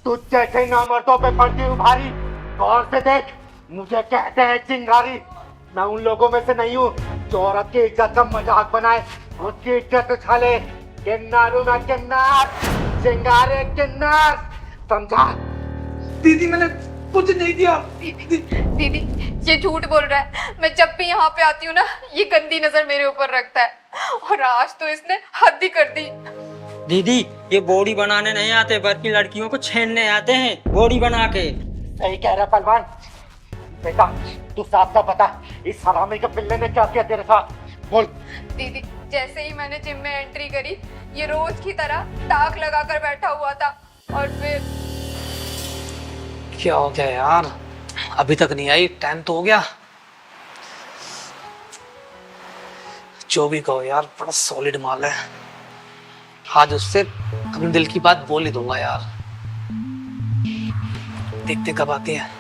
तुझ जैसे नामर्दों पे पड़ती हूँ भारी। गौर से देख, मुझे कहते हैं चिंगारी। मैं उन लोगों में से नहीं हूँ जो औरत की इज्जत का मजाक बनाए, उसकी इज्जत उछाले। किन्नर हूँ मैं, किन्नर, चिंगारे किन्नर, समझा? दीदी मैंने कुछ नहीं दिया। दीदी ये झूठ बोल रहा है। मैं जब भी यहाँ पे आती हूँ ना, ये गंदी नजर मेरे ऊपर रखता है, और आज तो इसने हद ही कर दी। दीदी ये बॉडी बनाने नहीं आते, बल्कि लड़कियों को छेड़ने आते हैं बॉडी बना के। सही कह रहा पहलवान। बेटा तू साफ साफ बता, इस हरामी के पिल्ले ने क्या किया तेरे साथ? बोल। दीदी जैसे ही मैंने जिम में एंट्री करी, ये रोज की तरह ताक लगाकर बैठा हुआ था, और फिर क्या हो गया यार, अभी तक नहीं आई? टाइम तो हो गया। जो भी कहो यार, बड़ा सॉलिड माल है। आज उससे अपने दिल की बात बोल ही दूंगा यार। देखते कब आती है।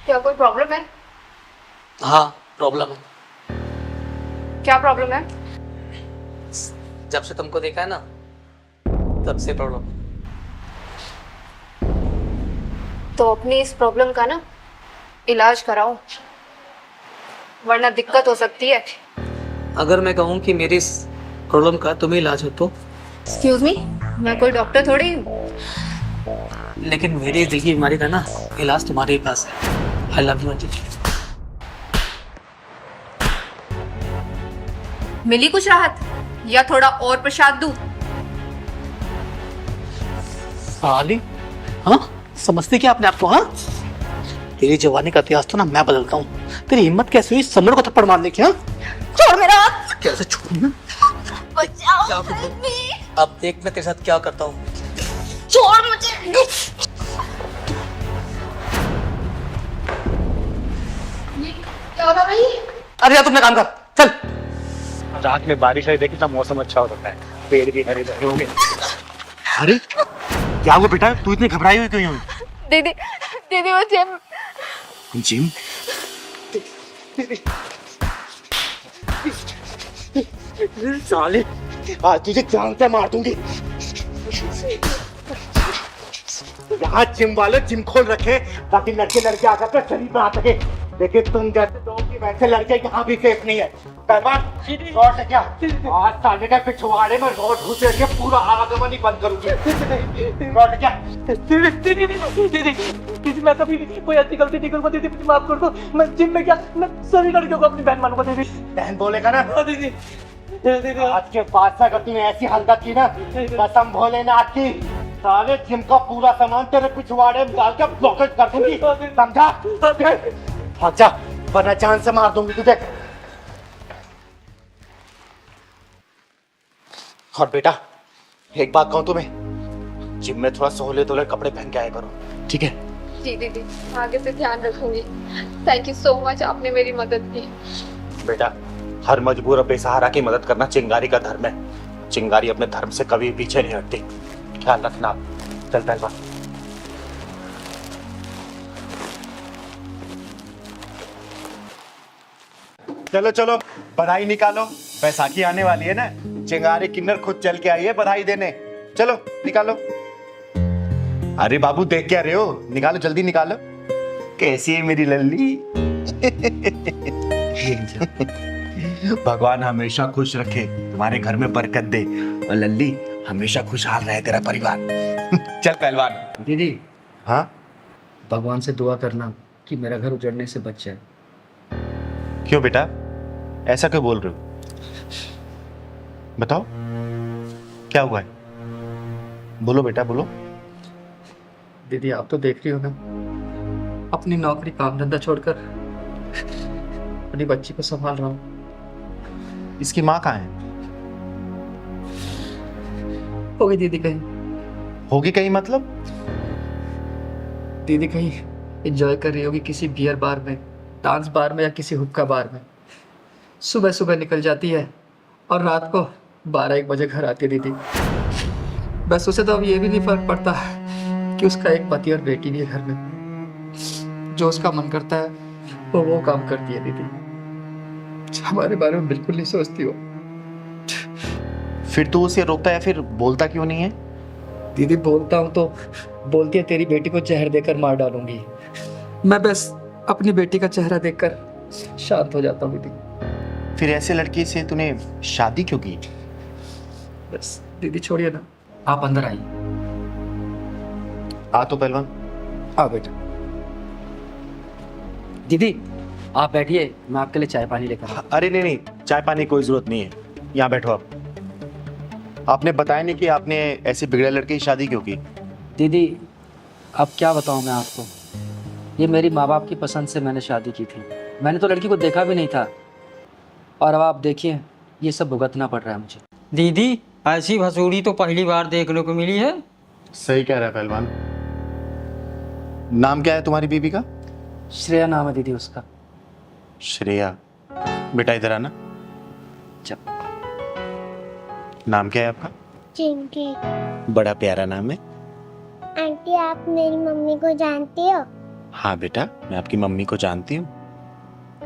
क्या कोई प्रॉब्लम है? हाँ प्रॉब्लम है। क्या प्रॉब्लम है? जब से तुमको देखा है ना, तब से प्रॉब्लम। तो अपनी इस प्रॉब्लम का ना इलाज कराओ, वरना दिक्कत हो सकती है। अगर मैं कहूँ कि मेरी इस प्रॉब्लम का तुम्हें इलाज हो तो? एक्सक्यूज मी, मैं कोई डॉक्टर थोड़ी हूँ। लेकिन मेरी दिल की बीमारी का ना इलाज तुम्हारे ही पास है। I love you Anjali. मिली कुछ राहत, या थोड़ा और प्रसाद दूं? साली, हाँ समझती क्या अपने आप को? हाँ तेरी जवानी का इतिहास तो ना मैं बदलता हूँ। तेरी हिम्मत कैसे हुई सम्राट को थप्पड़ मारने की? हाँ छोड़ मेरा हाथ। कैसे छोड़ू ना? बचाओ, क्या करूं? help me। अब देख मैं तेरे साथ क्या करता हूँ। छोड़ मुझे। ये क्या हो रहा भाई? अरे यार तुमने काम कर, चल। रात में बारिश आई, देखी ना मौसम अच्छा हो रहा है, पेड़ भी हरे भरे होंगे। अरे क्या हुआ बेटा, तू इतनी घबराई हुई क्यों? दीदी दीदी वो जिम। जिम? साले आज तुझे जान से मार दूंगी। यहाँ जिम वाले जिम खोल रखे ताकि लड़के लड़के आकर के शरीर में आ सके, लेकिन तुम जैसे लोग की वैसे लड़के यहाँ भी सेफ नहीं है। पहलवान रोड से क्या, आज साले का पिछवाड़े में रोड घुसे के पूरा आगमन ही बंद करूंगी। रोड से क्या? दीदी मैं कभी कोई अच्छी गलती नहीं करूंगा। दीदी मुझे माफ कर दो। मैं जिम में क्या, मैं सभी लड़कियों को अपनी बहन मानूंगा। दीदी बहन बोलेगा ना? दीदी आज के बाद से अगर तूने ऐसी हरकत की ना, कसम भोलेनाथ की, सारे जिम का पूरा सामान तेरे पिछवाड़े में डाल के ब्लॉकेज कर दूंगी, समझा? भाग जा वरना जान से मार दूंगी तुझे। और बेटा एक बात कहूं तुम्हें, जिम में थोड़ा सोहले तोले कपड़े पहन के आया करो, ठीक है? जी दीदी, आगे से ध्यान रखूंगी। थैंक यू सो मच, आपने मेरी मदद की। बेटा हर मजबूर और बेसहारा की मदद करना चिंगारी का धर्म है। चिंगारी अपने धर्म से कभी पीछे नहीं हटती, ख्याल रखना। चल पहलवान। चलो चलो बधाई निकालो, बैसाखी आने वाली है ना, चिंगारी किन्नर खुद चल के आई है बधाई देने। चलो निकालो। अरे बाबू देख क्या रहे हो, निकालो जल्दी निकालो। कैसी है मेरी लल्ली? भगवान हमेशा खुश रखे, तुम्हारे घर में बरकत दे, और लल्ली हमेशा खुशहाल रहे तेरा परिवार। चल पहलवान। दीदी हाँ भगवान से दुआ करना कि मेरा घर उजड़ने से बच जाए। क्यों बेटा, ऐसा क्यों बोल रहे हो? बताओ क्या हुआ है, बोलो बेटा बोलो। दीदी आप तो देख रही हो ना, अपनी नौकरी काम धंधा छोड़कर अपनी बच्ची को संभाल रहा हूँ। इसकी माँ कहाँ है? होगी दीदी कहीं, होगी कहीं मतलब? दीदी कहीं एंजॉय कर रही होगी किसी बियर बार में, डांस बार में या किसी हुक्का बार में। सुबह सुबह निकल जाती है और रात को 12-1 बजे घर आती है दीदी। बस उसे तो अब ये भी नहीं फर्क पड़ता कि उसका एक पति और बेटी भी है घर में। जो उसका मन करता है वो काम करती है दीदी। हमारे बारे में बिल्कुल नहीं सोचती हो। फिर तू उसे रोकता या फिर बोलता क्यों नहीं है? दीदी बोलता हूँ तो बोलती है तेरी बेटी को जहर देकर मार डालूंगी। मैं बस अपनी बेटी का चेहरा देखकर शांत हो जाता हूँ दीदी। फिर ऐसे लड़की से तूने शादी क्यों की? बस दीदी छोड़िए ना, आप अंदर आइए। आ तो पहलवान। आ बेटा। दीदी आप बैठिए, मैं आपके लिए चाय पानी लेकर आता अरे नहीं नहीं, चाय पानी की कोई जरूरत नहीं है, यहाँ बैठो आप। आपने बताया नहीं कि आपने ऐसी बिगड़े लड़के की शादी क्यों की? हूँ। दीदी अब क्या बताऊँ मैं आपको, ये मेरी माँ बाप की पसंद से मैंने शादी की थी। मैंने तो लड़की को देखा भी नहीं था और अब आप देखिए ये सब भुगतना पड़ रहा है मुझे। दीदी ऐसी भसूड़ी तो पहली बार देखने को मिली है। सही कह रहा है पहलवान। नाम क्या है तुम्हारी बीबी का? श्रेया नाम है दीदी उसका। श्रेया। बेटा इधर आना। जब नाम क्या है आपका? चिंकी। बड़ा प्यारा नाम है। आंटी आप मेरी मम्मी को जानती हो? हाँ बेटा, मैं आपकी मम्मी को जानती हूँ।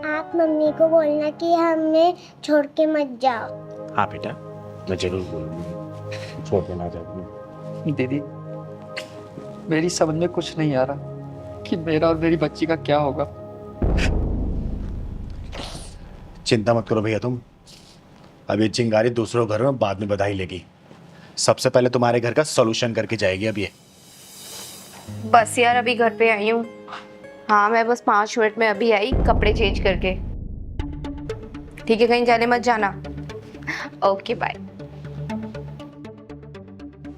आप मम्मी को बोलना कि हमें छोड़ के मत जाओ। हाँ बेटा, मैं जरूर बोलूँगी, छोड़ के ना जाऊँगी। दीदी मेरी समझ में कुछ नहीं आ रहा कि मेरा और मेरी बच्ची का क्या होगा। चिंता मत करो भैया तुम। अब ये चिंगारी दूसरों घर में बाद में बधाई लेगी। सबसे पहले तुम्हारे घर का सॉल्यूशन करके जाएगी अब ये। बस यार अभी घर पे आई हूँ। हाँ मैं बस 5 मिनट में अभी आई, कपड़े चेंज करके। ठीक है, कहीं जाने मत जाना। Okay bye.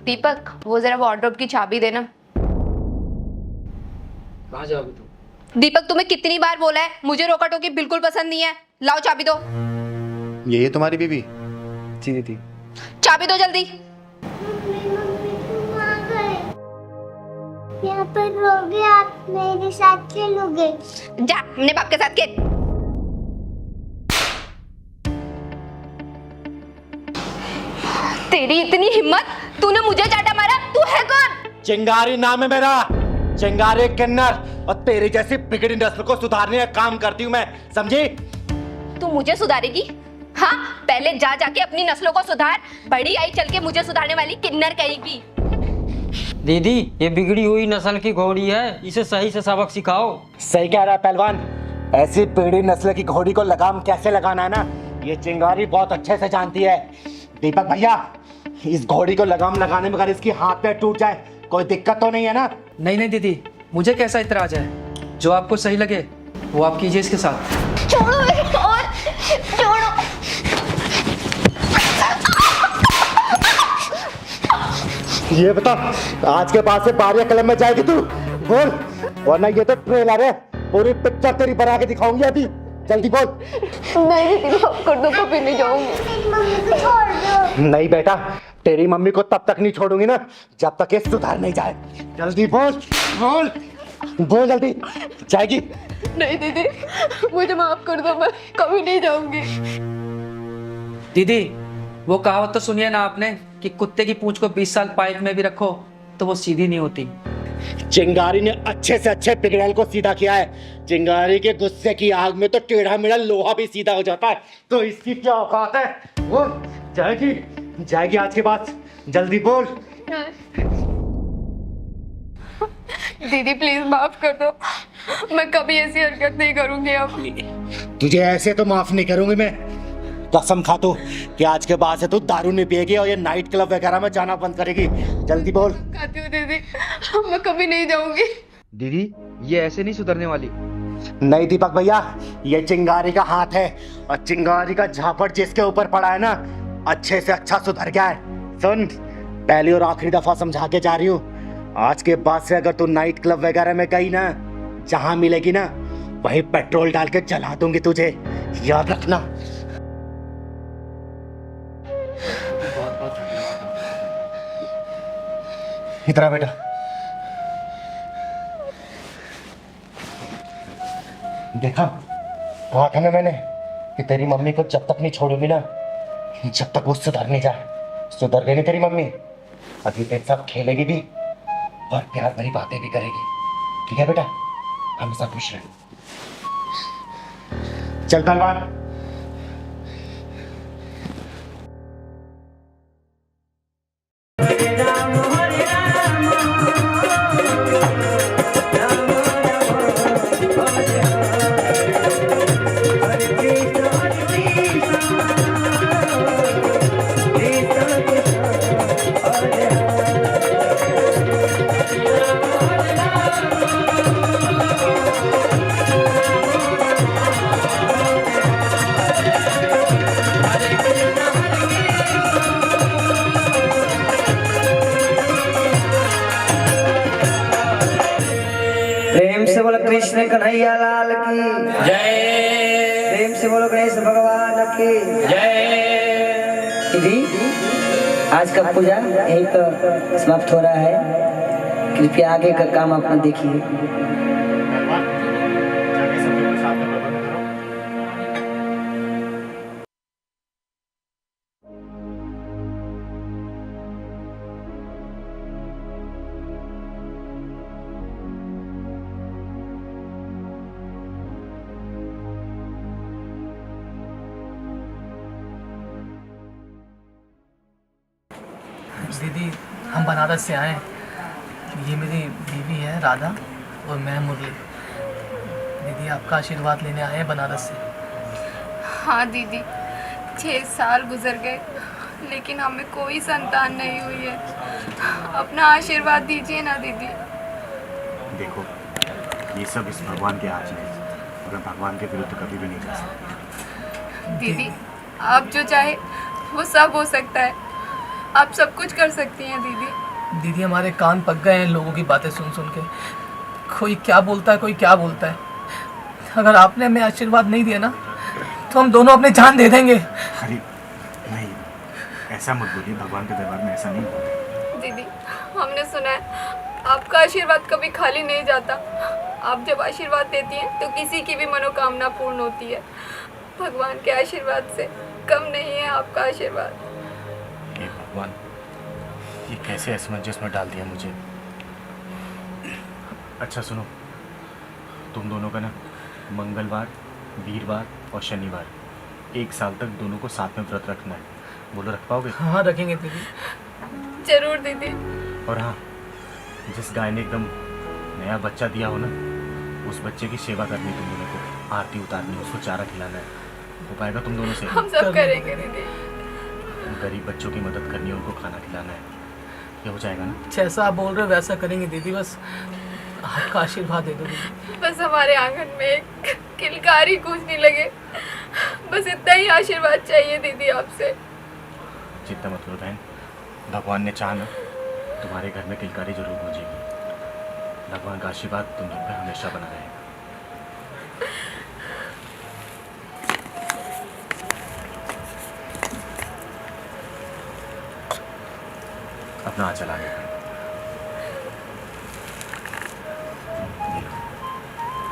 दीपक वो जरा वार्डरोब की चाबी देना। कहाँ जाओगे तुम? दीपक तुम्हें कितनी बार बोला है, मुझे रोका टोकी बिल्कुल पसंद नहीं है। लाओ चाबी दो। ये तुम्हारी बीबी? जी दीदी। चाबी दो जल्दी। मम्मी तुम आ गए। यहाँ पर रहोगे आप, मेरे साथ चलोगे? जा अपने बाप के साथ खेल। तेरी इतनी हिम्मत, तूने मुझे चाटा मारा? तू है कौन? चिंगारी नाम है मेरा, चिंगारी किन्नर। और तेरे जैसी बिगड़ी नस्ल को सुधारने का काम करती हूँ मैं, समझी? तू मुझे सुधारेगी? हाँ पहले जा जाके अपनी नस्लों को सुधार। बड़ी आई चल के मुझे सुधारने वाली किन्नर कहेगी। दीदी ये बिगड़ी हुई नस्ल की घोड़ी है, इसे सही से सबक सिखाओ। सही कह रहा है पहलवान। ऐसी बिगड़ी नस्ल की घोड़ी को लगाम कैसे लगाना है ना, ये चिंगारी बहुत अच्छे से जानती है। दीपक भैया, इस घोड़ी को लगाम लगाने में अगर इसकी हाथ पैर टूट जाए कोई दिक्कत तो नहीं है ना? नहीं नहीं दीदी, मुझे कैसा इतराज है। जो आपको सही लगे वो आप कीजिए इसके साथ। छोड़ो मेरे को और छोड़ो। ये बता, आज के बाद से बारिया कलम में जाएगी तू? बोल, वरना ये तो ट्रेलर है, पूरी पिक्चर तेरी बना के दिखाऊंगी अभी। जल्दी बोल। नहीं दीदी माफ कर दो, कभी नहीं जाऊंगी। मेरी मम्मी को छोड़ दो। नहीं बेटा, तेरी मम्मी को तब तक नहीं छोड़ूंगी ना जब तक ये सुधार नहीं जाए। जल्दी बोल बोल बोल, जल्दी। जाएगी? नहीं दीदी मुझे माफ कर दो, मैं कभी नहीं जाऊंगी। दीदी वो कहावत तो सुनिए ना आपने कि कुत्ते की पूंछ को 20 साल पाइप में भी रखो तो वो सीधी नहीं होती। चिंगारी ने अच्छे से अच्छे पिघड़ैल को सीधा किया है। चिंगारी के गुस्से की आग में तो टेढ़ा मेढ़ा लोहा भी सीधा हो जाता है, तो इसकी क्या औकात है? वो जाएगी जाएगी आज के बाद, जल्दी बोल। दीदी प्लीज माफ कर दो, मैं कभी ऐसी हरकत नहीं करूंगी अब। तुझे ऐसे तो माफ नहीं करूंगी मैं। कसम खा तू कि आज के बाद से तू दारू नहीं पिएगी और ये नाइट क्लब वगैरह में जाना बंद करेगी। जल्दी बोल। खाती हूँ दीदी, मैं कभी नहीं जाऊंगी। दीदी ये ऐसे नहीं सुधरने वाली। नहीं दीपक भैया, ये चिंगारी का हाथ है और चिंगारी का झापड़ जिसके ऊपर पड़ा है ना, अच्छे से अच्छा सुधर गया है। सुन, पहली और आखिरी दफा समझा के जा रही हूँ, आज के बाद से अगर तू नाइट क्लब वगैरह में गई ना, जहां मिलेगी ना, वही पेट्रोल डाल के जला दूंगी तुझे, याद रखना। इधर आ बेटा। देखा कहा था ना मैंने कि तेरी मम्मी को जब तक नहीं छोड़ूंगी ना, जब तक वो सुधर नहीं जाए। सुधर गई नहीं तेरी मम्मी, अभी तेरे साथ खेलेगी भी और प्यार भरी बातें भी करेगी। ठीक है बेटा, हमेशा खुश रहे। चल पहलवान। प्रेम से बोलो कृष्ण कन्हैया लाल की जय। प्रेम से बोलो गणेश भगवान की जय। दीदी आज का पूजा यहीं पर समाप्त हो रहा है, कृपया आगे का काम अपना देखिए। दीदी हम बनारस से आए, ये मेरी बीवी है राधा और मैं मुरली। दीदी आपका आशीर्वाद लेने आए हैं बनारस से। हाँ दीदी, 6 साल गुजर गए लेकिन हमें कोई संतान नहीं हुई है। अपना आशीर्वाद दीजिए ना दीदी। देखो ये सब इस भगवान के हाथ में है, और मैं भगवान के विरुद्ध कभी भी नहीं जा सकता। दीदी आप जो चाहे वो सब हो सकता है, आप सब कुछ कर सकती हैं दीदी। दीदी हमारे कान पक गए हैं लोगों की बातें सुन सुन के। कोई क्या बोलता है, कोई क्या बोलता है। अगर आपने हमें आशीर्वाद नहीं दिया ना तो हम दोनों अपनी जान दे देंगे। अरे नहीं, ऐसा मत बोलिए, भगवान के दरबार में ऐसा नहीं बोलते। दीदी हमने सुना है आपका आशीर्वाद कभी खाली नहीं जाता। आप जब आशीर्वाद देती हैं तो किसी की भी मनोकामना पूर्ण होती है। भगवान के आशीर्वाद से कम नहीं है आपका आशीर्वाद। हे भगवान, ये कैसे असमंजस में डाल दिया मुझे। अच्छा सुनो, तुम दोनों का ना मंगलवार, वीरवार और शनिवार 1 साल तक दोनों को साथ में व्रत रखना है। बोलो रख पाओगे? हाँ रखेंगे दीदी। जरूर दीदी। और हाँ, जिस गाय ने एकदम नया बच्चा दिया हो ना, उस बच्चे की सेवा करनी तुम दोनों को, आरती उतारनी, उसको चारा खिलाना है। हो पाएगा तुम दोनों से? हम सब करेंगे दीदी। गरीब बच्चों की मदद करनी है, उनको खाना खिलाना है। ये हो जाएगा ना? जैसा आप बोल रहे हो वैसा करेंगे दीदी, बस आपका आशीर्वाद दे दो दीदी। बस हमारे आंगन में एक किलकारी गूंजने लगे, बस इतना ही आशीर्वाद चाहिए दीदी आपसे। चिंता मत करो बहन, भगवान ने चाहा ना तुम्हारे घर में किलकारी जरूर गूंजेगी। भगवान का आशीर्वाद तुम लोग पे हमेशा बना रहेगा। अपना आंचल आगे कर।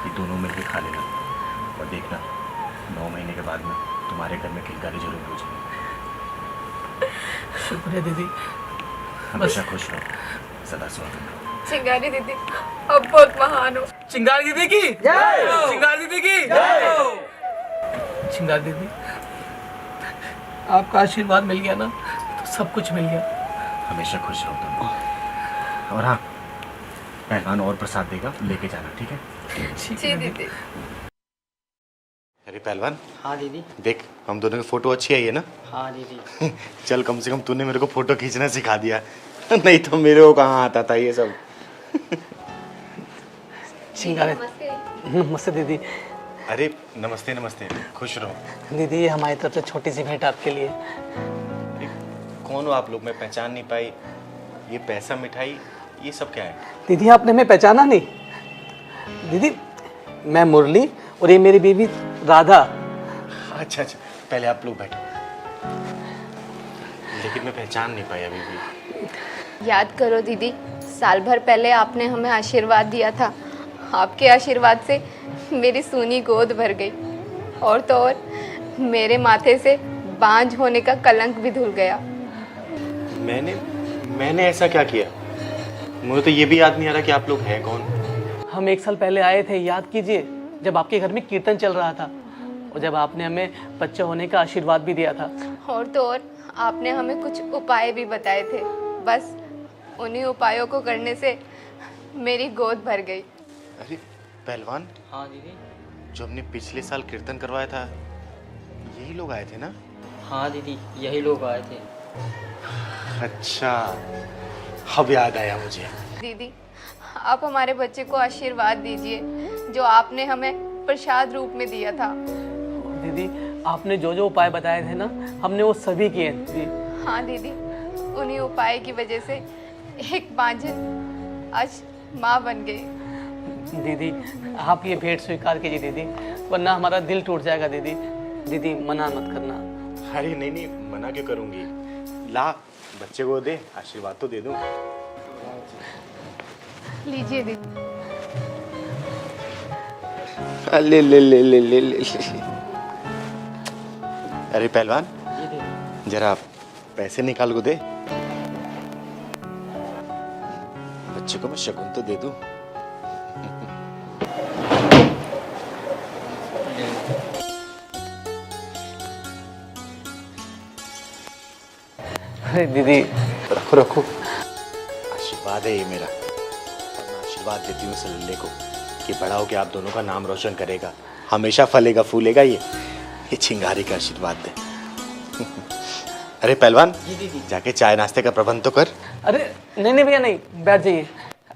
ये दोनों मिलके खा लेना और देखना 9 महीने के बाद में तुम्हारे घर में किलकारी जरूर गूंजेगी। शुक्रिया दीदी। हमेशा खुश रहो, सदा स्वागत रहो। चिंगारी दीदी अब बहुत महान हो। चिंगारी दीदी की जय। चिंगारी दीदी की जय। चिंगारी दीदी आपका आशीर्वाद मिल गया ना तो सब कुछ मिल गया। हमेशा खुश रहो तुम। और हाँ, पहलवान और प्रसाद देगा, लेके जाना, ठीक है? जी दीदी। अरे पहलवान। हाँ दीदी। देख, हम दोनों की फोटो अच्छी आई है ना? हाँ दीदी। चल, कम से कम तूने मेरे को फोटो खींचना सिखा दिया, नहीं तो मेरे को कहाँ आता था ये सब। चिंगारी नमस्ते दीदी। अरे नमस्ते नमस्ते, खुश रहो। दीदी ये हमारी तरफ से छोटी सी भेंट आपके लिए। कौन हो आप लोग? मैं पहचान नहीं पाई। ये पैसा, मिठाई, ये सब क्या है? दीदी आपने हमें पहचाना नहीं? दीदी मैं मुरली और ये मेरी बेबी राधा। अच्छा अच्छा, पहले आप लोग बैठो। लेकिन मैं पहचान नहीं पाया अभी भी। याद करो दीदी, साल भर पहले आपने हमें आशीर्वाद दिया था। आपके आशीर्वाद से मेरी सूनी गोद भर गई, और तो और मेरे माथे से बांझ होने का कलंक भी धुल गया। मैंने ऐसा क्या किया? मुझे तो ये भी याद नहीं आ रहा कि आप लोग हैं कौन। हम 1 साल पहले आए थे, याद कीजिए, जब आपके घर में कीर्तन चल रहा था और जब आपने हमें बच्चा होने का आशीर्वाद भी दिया था। और तो और आपने हमें कुछ उपाय भी बताए थे। बस उन्हीं उपायों को करने से मेरी गोद भर गई। अरे पहलवान, हाँ दीदी। जो हमने पिछले साल कीर्तन करवाया था, यही लोग आए थे ना? हाँ दीदी, यही लोग आए थे। अच्छा, अब याद आया मुझे। दीदी, आप हमारे बच्चे को आशीर्वाद दीजिए जो आपने हमें प्रसाद रूप में दिया था। दीदी, आपने जो जो उपाय बताए थे ना, हमने वो सभी किए दीदी। हाँ दीदी, उन्हीं उपाय की वजह से एक बांझन आज माँ बन गई। दीदी, आप ये भेंट स्वीकार कीजिए दीदी, वरना हमारा दिल टूट जाएगा दीदी। दीदी, मना मत करना। अरे नहीं नहीं, मना क्यों करूंगी? ला, बच्चे को दे, आशीर्वाद तो दे दूं। लीजिए दीदी। ले ले ले ले ले ले। अरे पहलवान, जरा पैसे निकाल को दे। बच्चे को मैं शगुन तो दे दूं। अरे दीदी, रखो रखो, आशीर्वाद है ये मेरा। और मैं आशीर्वाद देती हूँ इस लल्ले को कि बड़ा होके आप दोनों का नाम रोशन करेगा, हमेशा फलेगा फूलेगा। ये चिंगारी का आशीर्वाद दे। अरे पहलवान, जाके चाय नाश्ते का प्रबंध तो कर। अरे नहीं नहीं भैया, नहीं, बैठ जाइए,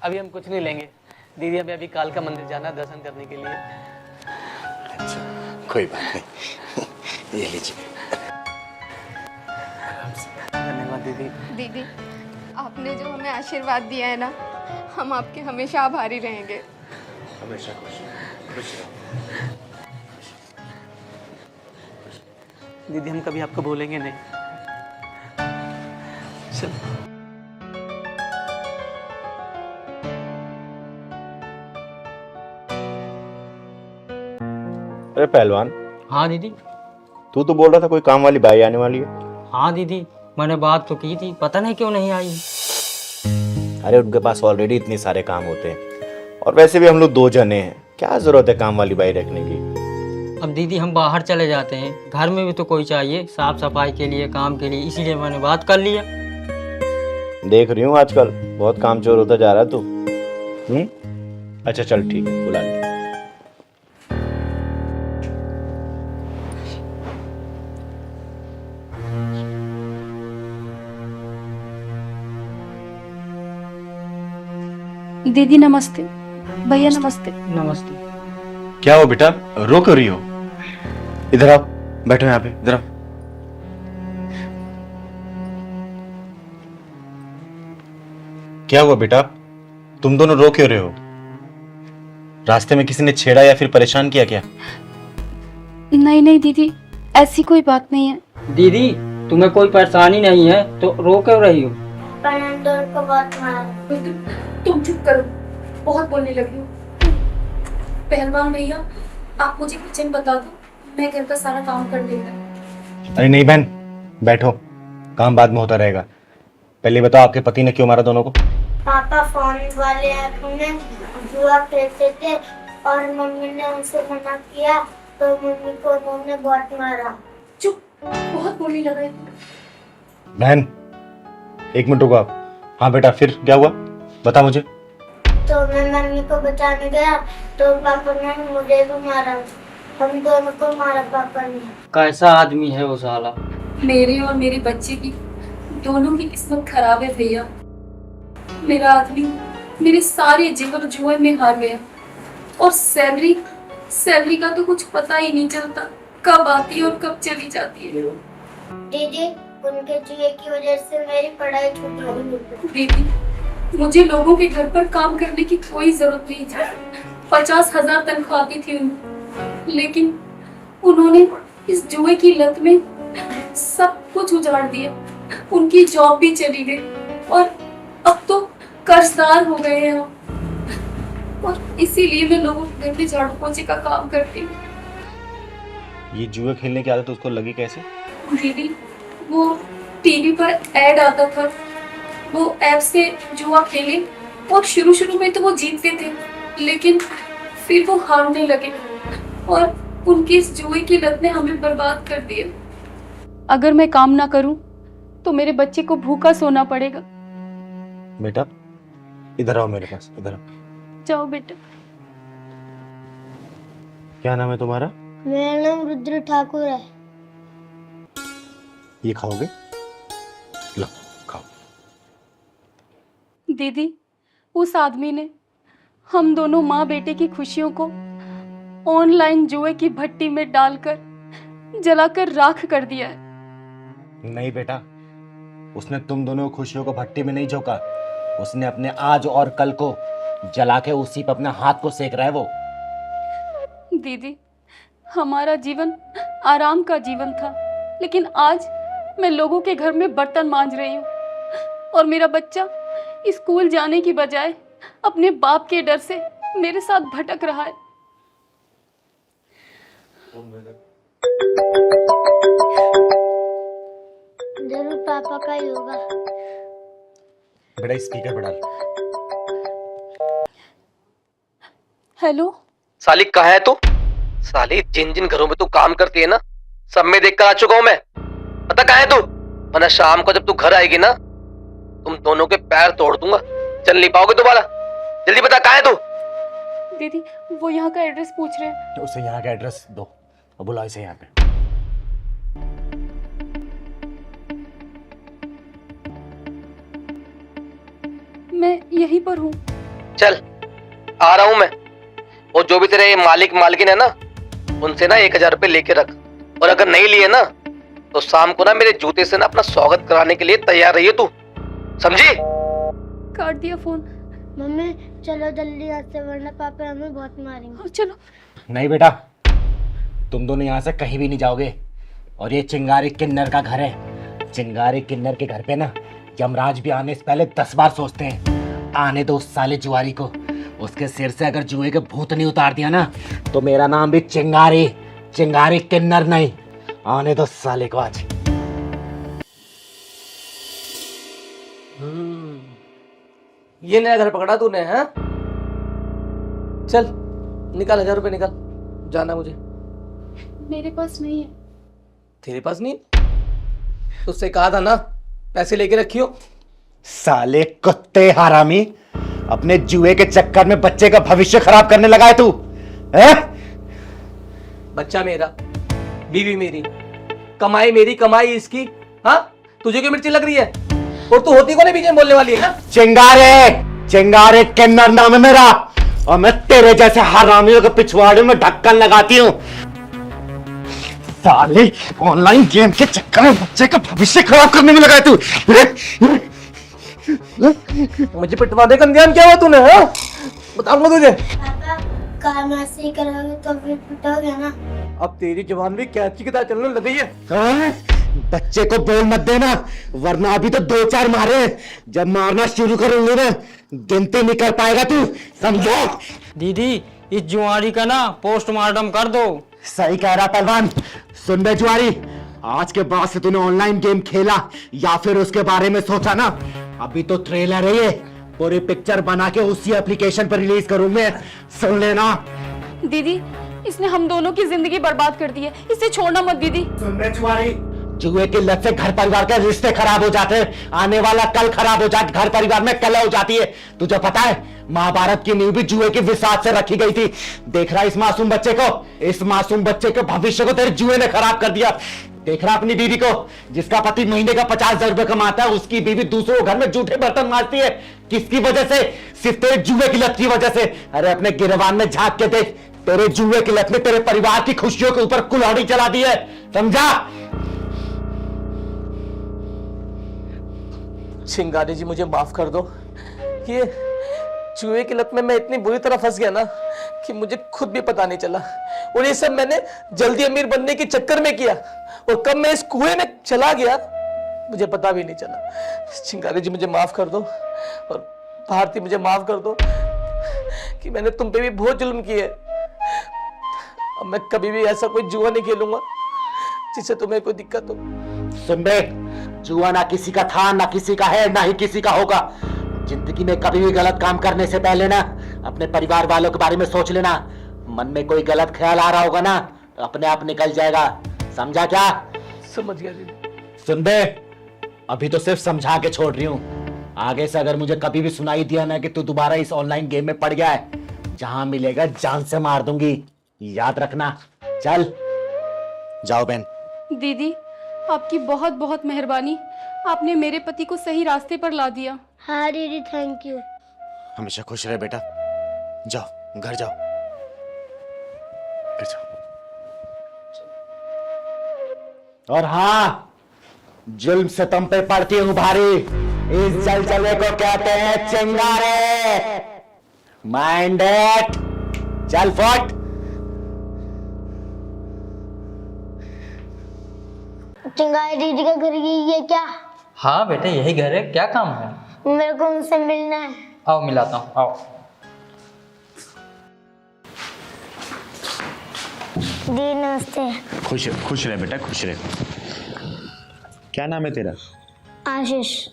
अभी हम कुछ नहीं लेंगे। दीदी, हमें अभी कालका मंदिर जाना है दर्शन करने के लिए। अच्छा, कोई बात नहीं। ये लीजिए। धन्यवाद दीदी। दीदी, आपने जो हमें आशीर्वाद दिया है ना, हम आपके हमेशा आभारी रहेंगे। हमेशा खुश रहो। दीदी, हम कभी आपको भूलेंगे नहीं। चलो। अरे पहलवान, हाँ दीदी। तू तो बोल रहा था कोई काम वाली बाई आने वाली है। हाँ दीदी, मैंने बात तो की थी, पता नहीं क्यों नहीं आई। अरे उनके पास ऑलरेडी इतने सारे काम होते हैं, और वैसे भी हम लोग 2 जने हैं, क्या जरूरत है काम वाली बाई रखने की? अब दीदी, हम बाहर चले जाते हैं, घर में भी तो कोई चाहिए साफ सफाई के लिए, काम के लिए, इसीलिए मैंने बात कर लिया। देख रही हूँ आजकल बहुत काम चोर होता जा रहा है तू। अच्छा चल ठीक है, बुला ले। दीदी नमस्ते, भैया नमस्ते। नमस्ते। क्या हो बेटा, रो क्यों रही हो? इधर आओ, बैठो यहाँ पे, इधर आओ। क्या हुआ बेटा, तुम दोनों रो क्यों रहे हो? रास्ते में किसी ने छेड़ा या फिर परेशान किया क्या? नहीं नहीं दीदी, ऐसी कोई बात नहीं है। दीदी, तुम्हें कोई परेशानी नहीं है तो रो क्यों रही हो? फर्नांडो को बहुत मारा। तुम चुप करो, बहुत बोलने लगी हो। पहलवान भैया, आप मुझे किचन बता दो, मैं घर का सारा काम कर लेगा। अरे नहीं बहन, बैठो, काम बाद में होता रहेगा। पहले बताओ, आपके पति ने क्यों मारा दोनों को? पापा फोन वाले ऐप में जुआ खेलते थे और मम्मी ने उनसे मना किया, तो मम्मी को उन्होंने बहुत मारा। चुप, बहुत बोलने लगा है। बहन, 1 मिनट रुको आप। हाँ बेटा, फिर क्या हुआ, बता मुझे। तो मैं मम्मी को बचाने गया तो पापा ने मुझे भी मारा। हम दोनों को मारा पापा ने। कैसा आदमी है वो साला? मेरे और मेरे बच्चे की दोनों की किस्मत खराब है भैया। मेरा आदमी मेरे सारे जीवन जुए में हार गया, और सैलरी का तो कुछ पता ही नहीं चलता, कब आती है और कब चली जाती है। दीदी, उनके जुए की वजह से मेरी पढ़ाई छूट गई। दीदी, मुझे लोगों के घर पर काम करने की कोई जरूरत नहीं थी। 50,000 तनख्वाह आती थी उन्हें। लेकिन उन्होंने इस जुए की लत में सब कुछ उजाड़ दिया। उनकी जॉब भी चली गई और अब तो कर्जदार हो गए हैं हम। और इसीलिए मैं लोगों के घर में झाड़ू पोछे का काम करती हूँ। ये जुए खेलने की आदत उसको लगी कैसे? दीदी, वो टीवी पर ऐड आता था, वो ऐप से जुआ खेले और शुरू में तो वो जीतते थे, लेकिन फिर वो हारने लगे और उनकी इस जुए की लत ने हमें बर्बाद कर दिया। अगर मैं काम ना करूं तो मेरे बच्चे को भूखा सोना पड़ेगा। बेटा इधर आओ मेरे पास, इधर आओ। जाओ बेटा। क्या नाम है तुम्हारा? मेरा नाम रुद्र ठाकुर है। ये खाओगे? लो खाओ। दीदी, उस आदमी ने हम दोनों माँ बेटे की खुशियों को ऑनलाइन जुए की भट्टी में डालकर जलाकर राख कर दिया है। नहीं बेटा, उसने तुम दोनों खुशियों को भट्टी में नहीं झोंका, उसने अपने आज और कल को जला के उसी पर अपने हाथ को सेक रहा है वो। दीदी, हमारा जीवन आराम का जीवन था, लेकिन आज मैं लोगों के घर में बर्तन मांज रही हूँ और मेरा बच्चा स्कूल जाने की बजाय अपने बाप के डर से मेरे साथ भटक रहा है। जरूर पापा का ही होगा। बेटा स्पीकर बढ़ा। हेलो साली, कहाँ है तू? साली, जिन जिन घरों में तू काम करती है ना, सब में देख कर आ चुका हूं मैं। पता कहाँ है तू? वरना शाम को जब तू घर आएगी ना, तुम दोनों के पैर तोड़ दूंगा, चल नहीं पाओगे दोबारा। जल्दी बता कहाँ है तू? दीदी, वो यहाँ का एड्रेस पूछ रहे हैं। उसे यहाँ का एड्रेस दो और बुलाओ इसे यहाँ पे। मैं यहीं पर हूँ। चल आ रहा हूं मैं। और जो भी तेरे मालिक मालकिन है ना, उनसे ना 1000 रुपए लेके रख, और अगर नहीं लिए ना तो शाम को ना मेरे जूते से ना अपना स्वागत कराने के लिए तैयार रहिए तू, समझी? काट दिया फोन। मम्मी चलो जल्दी यहाँ से, वरना पापा हमें बहुत मारेंगे। हाँ, चलो। नहीं बेटा, तुम दोनों यहाँ से कहीं भी नहीं जाओगे। और ये चिंगारी किन्नर का घर है। चिंगारी किन्नर के घर पे ना यमराज भी आने से पहले 10 बार सोचते हैं। आने दो उस साले जुआरी को, उसके सिर से अगर जुए के भूत नहीं उतार दिया ना तो मेरा नाम भी चिंगारी किन्नर नहीं। आने दो साले को आज। ये नया घर पकड़ा तूने, हाँ? चल निकाल 1000 रुपए निकाल, जाना मुझे। मेरे पास नहीं है। तेरे पास नहीं? तुझसे कहा था ना पैसे लेके रखियो। साले कुत्ते हरामी, अपने जुए के चक्कर में बच्चे का भविष्य खराब करने लगा है तू, हैं? बच्चा मेरा, बीवी मेरी, कमाई मेरी, कमाई इसकी। हाँ, तुझे क्यों मिर्ची लग रही है? और तू होती कौन है बीच में बोलने वाली है क्या? चिंगारे किन्नर नाम है मेरा, और मैं तेरे जैसे हरामियों के पिछवाड़े में ढक्कन लगाती हूँ। साले ऑनलाइन गेम के चक्कर में बच्चे का भविष्य खराब करने में लगा है तू। मुझे पिटवा दे कंध्यान, क्या हुआ तूने? हाँ, बताऊंगा तुझे। पापा काम ऐसे ही करोगे तो फिर पिटोगे ना। अब तेरी जवान भी कैची की तरह चलने लग गई है। हाँ? बच्चे को बोल मत देना, वरना अभी तो 2-4 मारे, जब मारना शुरू करूंगी ना गिनती नहीं कर पाएगा तू, समझो? दीदी, इस जुआरी का ना पोस्टमार्टम कर दो। सही कह रहा पहलवान। सुन बे जुआरी, आज के बाद से तूने ऑनलाइन गेम खेला या फिर उसके बारे में सोचा ना, अभी तो ट्रेलर है ये, पूरी पिक्चर बना के उसी एप्लीकेशन पर रिलीज करूंगा, सुन लेना। दीदी, इसने हम दोनों की जिंदगी बर्बाद कर दी है, इसे छोड़ना मत दीदी। सुन बे जुआरी, जुए की लत से घर परिवार के रिश्ते खराब हो जाते हैं, आने वाला कल खराब हो जाता, घर परिवार में कलह हो जाती है। तुझे पता है महाभारत की नींव भी जुए के विसात से रखी गई थी। देख रहा इस मासूम बच्चे को, इस मासूम बच्चे के भविष्य को तेरे जुए ने खराब कर दिया। देख रहा अपनी बीवी को, जिसका पति महीने का 50,000 रुपए कमाता है, उसकी बीवी दूसरों घर में जूठे बर्तन मारती है। किसकी वजह से? सिर्फ तेरे जुए की लत की वजह से। अरे अपने गिरबान में झांक के देख, तेरे जुए की लत ने तेरे परिवार की खुशियों के ऊपर कुल्हाड़ी चला दी है, समझा? चिंगारी जी, मुझे माफ कर दो। ये जुए की लत में मैं इतनी बुरी तरह फंस गया ना कि मुझे खुद भी पता नहीं चला, और ये सब मैंने जल्दी अमीर बनने के चक्कर में किया, और कब मैं इस कुएं में चला गया मुझे पता भी नहीं चला। चिंगारी जी मुझे माफ कर दो, और भारती मुझे माफ कर दो कि मैंने तुम पे भी बहुत जुल्म किए। अब मैं कभी भी ऐसा कोई जुआ नहीं खेलूंगा जिससे तुम्हें कोई दिक्कत हो। सुन बे, जुआ ना किसी का था, ना किसी का है, ना ही किसी का होगा। जिंदगी में कभी भी गलत काम करने से पहले ना अपने परिवार वालों के बारे में सोच लेना। मन में कोई गलत ख्याल आ रहा होगा ना तो अपने आप निकल जाएगा, समझा क्या? समझ गया दीदी। सुन बे, अभी तो सिर्फ समझा के छोड़ रही हूँ। आगे से अगर मुझे कभी भी सुनाई दिया ना कि तू दोबारा इस ऑनलाइन गेम में पड़ गया है, जहां मिलेगा जान से मार दूंगी, याद रखना। चल जाओ बहन। दीदी, आपकी बहुत बहुत मेहरबानी, आपने मेरे पति को सही रास्ते पर ला दिया। हाँ दीदी, थैंक यू। हमेशा खुश रहे बेटा। जाओ घर जाओ, घर जाओ। और हाँ, जुल्म से तुम पे पड़ती हूँ भारी, इस जलजले को कहते हैं चिंगारे। Mind it. चल फुट। चिंगारी दीदी का घर ये क्या? हाँ बेटे यही घर है, क्या काम है? मेरे को उनसे मिलना है। आओ मिलाता हूँ, आओ। दी नमस्ते। खुश रहे बेटा, खुश रहे। क्या नाम है तेरा? आशीष।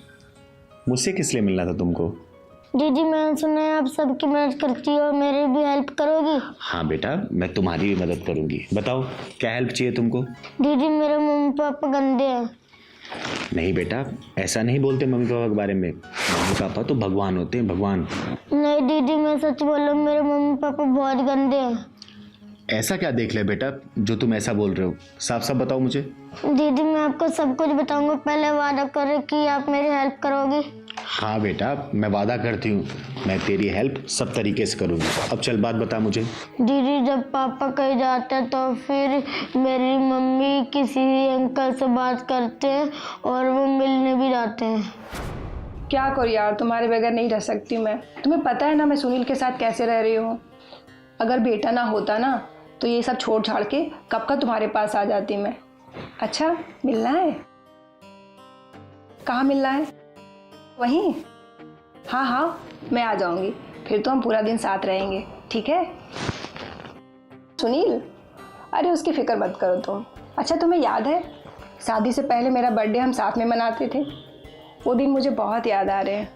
मुझसे किस लिए मिलना था तुमको? दीदी, मैंने सुना है आप सबकी मदद करती हो, मेरी भी हेल्प करोगी? हाँ बेटा, मैं तुम्हारी भी मदद करूंगी। बताओ क्या हेल्प चाहिए तुमको? दीदी, मेरे मम्मी पापा गंदे हैं। नहीं बेटा, ऐसा नहीं बोलते मम्मी पापा के बारे में। मम्मी पापा तो भगवान होते हैं, भगवान। नहीं दीदी, मैं सच बोल रहा हूँ, मेरे मम्मी पापा बहुत गंदे हैं। ऐसा क्या देख ले बेटा जो तुम ऐसा बोल रहे हो? साफ साफ बताओ मुझे। दीदी, मैं आपको सब कुछ बताऊंगा, पहले वादा करो कि आप मेरी हेल्प करोगी। हाँ बेटा, मैं वादा करती हूँ, मैं तेरी हेल्प सब तरीके से करूँगी। अब चल बात बता मुझे। दीदी, जब पापा कहीं जाते हैं तो फिर मेरी मम्मी किसी अंकल से बात करते हैं और वो मिलने भी जाते हैं। क्या करूँ यार, तुम्हारे बगैर नहीं रह सकती मैं। तुम्हें पता है ना मैं सुनील के साथ कैसे रह रही हूँ। अगर बेटा ना होता ना तो ये सब छोड़ छाड़ के कब का तुम्हारे पास आ जाती मैं। अच्छा, मिलना है? कहाँ मिलना है? वहीं? हाँ हाँ, मैं आ जाऊंगी, फिर तो हम पूरा दिन साथ रहेंगे, ठीक है? सुनील, अरे उसकी फिक्र मत करो तुम। अच्छा, तुम्हें याद है शादी से पहले मेरा बर्थडे हम साथ में मनाते थे? वो दिन मुझे बहुत याद आ रहे हैं।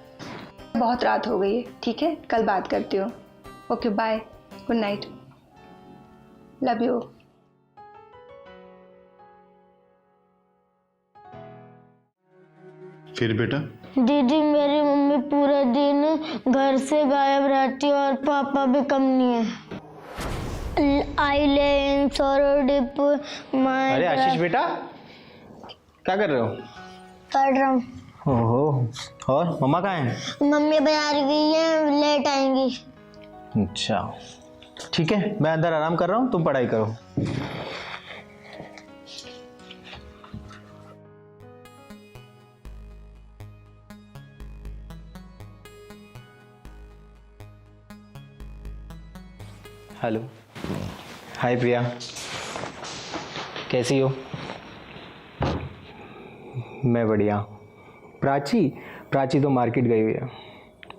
बहुत रात हो गई है, ठीक है, कल बात करती हूँ। Okay bye, good night, love you. फिर बेटा? दीदी, मेरी मम्मी पूरे दिन घर से गायब रहती है और पापा भी कम नहीं है। आई ले इन सोरो डिप माय। अरे आशीष बेटा, क्या कर रहे हो? पढ़ रहा हूँ। ओहो, और मम्मा कहाँ हैं? मम्मी बाजार गई है, लेट आएंगी। अच्छा ठीक है, मैं अंदर आराम कर रहा हूँ, तुम पढ़ाई करो। हेलो, हाय प्रिया, कैसी हो? मैं बढ़िया। प्राची तो मार्केट गई हुई है।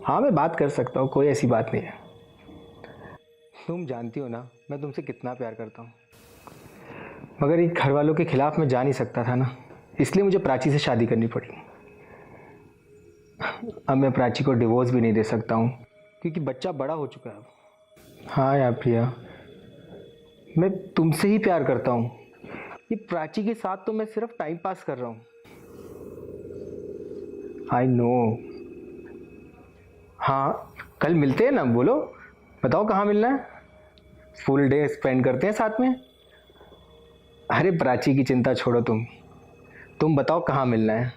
हाँ, मैं बात कर सकता हूँ, कोई ऐसी बात नहीं है। तुम जानती हो ना मैं तुमसे कितना प्यार करता हूँ, मगर एक घर वालों के खिलाफ मैं जा नहीं सकता था ना, इसलिए मुझे प्राची से शादी करनी पड़ी। अब मैं प्राची को डिवोर्स भी नहीं दे सकता हूँ क्योंकि बच्चा बड़ा हो चुका है। हाँ यार प्रिया, मैं तुमसे ही प्यार करता हूँ। ये प्राची के साथ तो मैं सिर्फ टाइम पास कर रहा हूँ। I know. हाँ, कल मिलते हैं ना, बोलो, बताओ कहाँ मिलना है? फुल डे स्पेंड करते हैं साथ में। अरे प्राची की चिंता छोड़ो, तुम बताओ कहाँ मिलना है?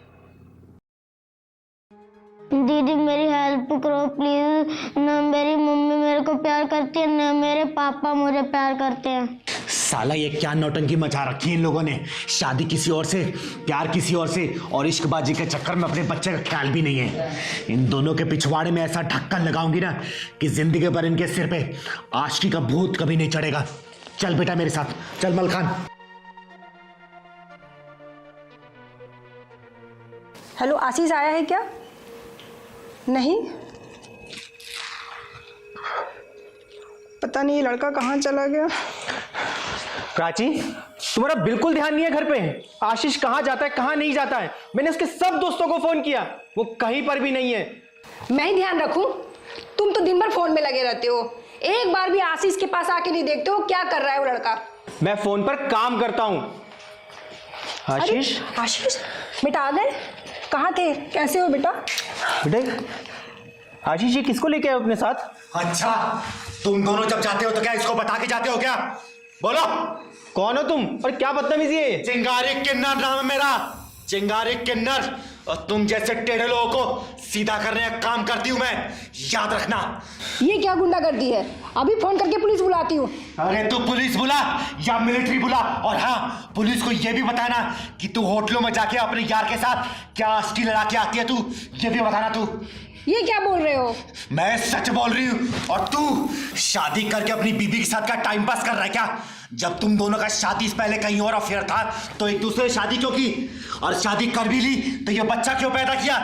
दीदी, मेरी हेल्प करो प्लीज। ना मेरी मम्मी मेरे को प्यार करती है, ना मेरे पापा मुझे प्यार करते हैं। साला ये क्या नौटंकी मचा रखी है इन लोगों ने। शादी किसी और से, प्यार किसी और से, और इश्कबाजी के चक्कर में अपने बच्चे का ख्याल भी नहीं है। इन दोनों के पिछवाड़े में ऐसा ढक्कन लगाऊंगी ना कि जिंदगी भर इनके सिर पे आशिकी का भूत कभी नहीं चढ़ेगा। चल बेटा मेरे साथ, चल मलखान। हेलो, आशीष आया है क्या? नहीं, पता नहीं ये लड़का कहाँ चला गया। प्राची, तुम्हारा बिल्कुल ध्यान नहीं है घर पे। आशीष कहाँ जाता है कहाँ नहीं जाता है, मैंने उसके सब दोस्तों को फोन किया, वो कहीं पर भी नहीं है। मैं ही ध्यान रखूं? तुम तो दिन भर फोन में लगे रहते हो, एक बार भी आशीष के पास आके नहीं देखते हो क्या कर रहा है वो लड़का। मैं फोन पर काम करता हूँ। आशीष, आशीष बेटा आ गए? कहाँ थे, कैसे हो बेटा? बेटा आशीष ये किसको लेके आए अपने साथ? अच्छा, तुम दोनों जब जाते हो तो क्या इसको बता के जाते हो क्या? बोलो, कौन हो तुम और क्या बदतमीजी है? चिंगारी किन्नर नाम है मेरा, चिंगारी किन्नर। और तुम जैसे टेढ़े लोगों को सीधा करने का काम करती हूं मैं, याद रखना। ये क्या गुंडागर्दी है? अभी फोन करके पुलिस बुलाती हूँ। अरे तू पुलिस बुला या मिलिट्री बुला, और हाँ पुलिस को ये भी बताना कि तू होटलों में जाके अपने यार के साथ क्या अस्थि लड़ा के आती है, तू ये भी बताना। तू ये क्या बोल रहे हो? मैं सच बोल रही हूँ। और तू शादी करके अपनी बीबी के साथ का टाइम पास कर रहा है क्या? जब तुम दोनों का शादी से पहले कहीं और अफेयर था तो एक दूसरे से शादी क्यों की? और शादी कर भी ली तो ये बच्चा क्यों पैदा किया?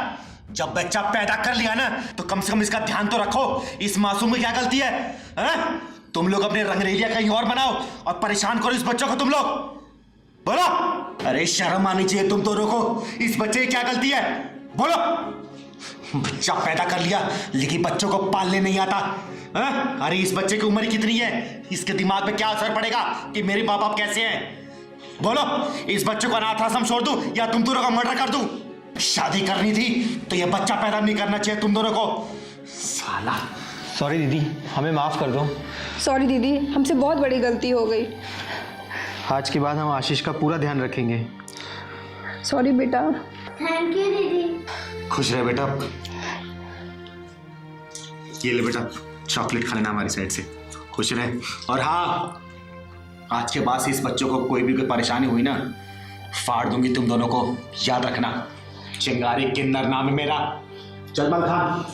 जब बच्चा पैदा कर लिया ना तो कम से कम इसका ध्यान तो रखो। इस मासूम में क्या गलती है, हैं? तुम लोग अपने रंगरेलिया कहीं और बनाओ और परेशान करो इस बच्चों को तुम लोग। बोलो, अरे शर्म आनी चाहिए तुम दोनों को। इस बच्चे की क्या गलती है? बोलो। बच्चा पैदा कर लिया लेकिन बच्चों को पालने नहीं आता, हैं? अरे इस बच्चे की उम्र कितनी है, इसके दिमाग पे क्या असर पड़ेगा कि मेरे माँ बाप कैसे हैं? बोलो, इस बच्चे को अनाथ आश्रम छोड़ दूं या तुम दोनों का मर्डर कर दूं? शादी करनी थी तो ये बच्चा पैदा नहीं करना चाहिए तुम दोनों को, साला। सॉरी दीदी, हमें माफ कर दो। सॉरी दीदी, हमसे बहुत बड़ी गलती हो गई। आज के बाद हम आशीष का पूरा ध्यान रखेंगे। सॉरी बेटा। थैंक यू दीदी। खुश रहे बेटा। ये ले बेटा, चॉकलेट खा लेना हमारी साइड से, खुश रहे। और हाँ, आज के बाद से इस बच्चों को कोई भी कोई परेशानी हुई ना, फाड़ दूंगी तुम दोनों को, याद रखना। चिंगारी किन्नर नाम है मेरा। चल मलखान।